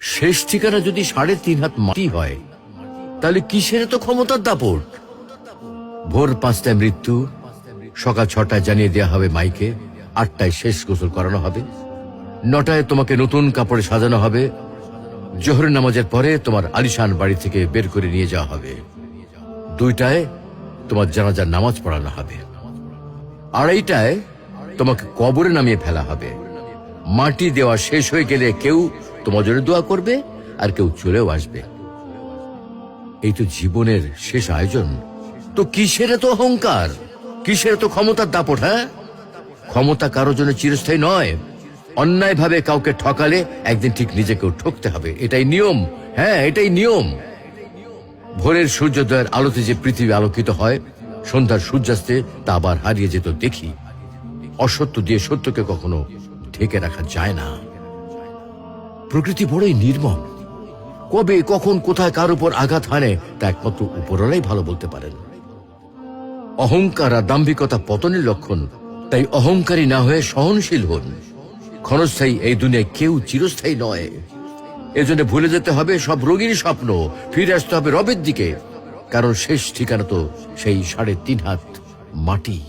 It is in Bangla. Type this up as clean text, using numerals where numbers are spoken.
শেষ ঠিকানা যদি 3.5 হাত মাটি হয়, তাহলে কিসের তো ক্ষমতার দাপট? ভোর 5টায় মৃত্যু, সকাল 6টায় জানিয়ে দেওয়া হবে মাইকে, 8টায় শেষ গোসল করানো হবে, 9টায় তোমাকে নতুন কাপড়ে সাজানো হবে, জোহরের নামাজের পরে তোমার আলিশান বাড়ি থেকে বের করে নিয়ে যাওয়া হবে, 2টায় তোমার জানাজার নামাজ পড়ানো হবে, 2:30টায় তোমাকে কবরে নামিয়ে ফেলা হবে। মাটি দেওয়া শেষ হয়ে গেলে কেউ তোমার জন্য দোয়া করবে আর কেউ চলেও আসবে। এই তো জীবনের শেষ আয়োজন। তো কিসের তো অহংকার, কিসের তো ক্ষমতার দাপট? হ্যাঁ, ক্ষমতা কারোর জন্য চিরস্থায়ী নয়। অন্যায় ভাবে কাউকে ঠকালে একদিন ঠিক নিজেকেও ঠকতে হবে, এটাই নিয়ম। হ্যাঁ, এটাই নিয়ম। ভোরের সূর্যোদয়ের আলোতে যে পৃথিবী আলোকিত হয়, সন্ধ্যার সূর্যাস্তে তা আবার হারিয়ে যেত দেখি। অসত্য দিয়ে সত্যকে কখনো ঢেকে রাখা যায় না। প্রকৃতি বড়ই নির্মম। কবে কখন কোথায় কার উপর আঘাত হানে তা একমাত্র উপরওয়ালাই ভালো বলতে পারেন। অহংকার আর দাম্ভিকতা পতনের লক্ষণ, তাই অহংকারী না হয়ে সহনশীল হন। ক্ষণস্থায়ী এই দুনিয়ায় কেউ চিরস্থায়ী নয়। এজন্য ভুলে যেতে হবে সব রোগীর স্বপ্ন, ফিরে আসতে হবে রবের দিকে, কারণ শেষ ঠিকানা তো সেই 3.5 হাত মাটি।